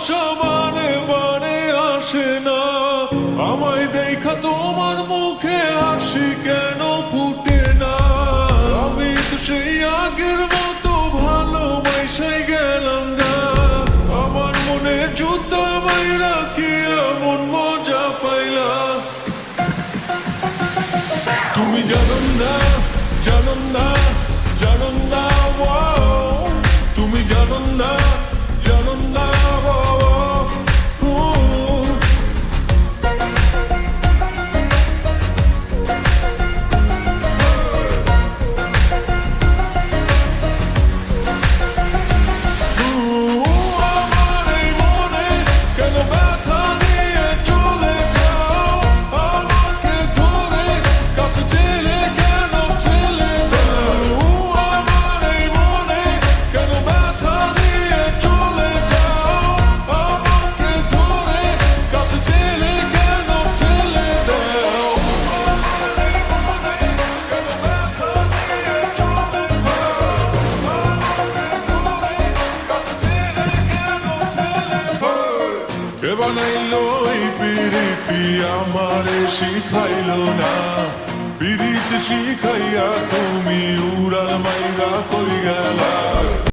ভালোবাসা মানে মানে আসে না। আমায় দেখা তোমার মুখে হাসি কেন ফুটে না? আমি তো সেই আগের মতো ভালোবাসাই গেলাম গা। আমার মনে যুদ্ধ বাইরা কি এমন মজা পাইলা? তুমি জানো না, জানো না, জানো না, তুমি জানো না, জানো না, আমার এই মনে কেন ব্যথা দিয়ে চলে যাও? আমাকে ধরে কাছে টেনে কেন ঠেলে দাও? আমার এই মনে কেন ব্যথা দিয়ে চলে যাও? আমাকে ধরে কাছে টেনে কেন ঠেলে দাও? কে বানাইলো এই পিরিতি আমারে শিখাইলো না? পিরিতি শিখাইয়া তুমি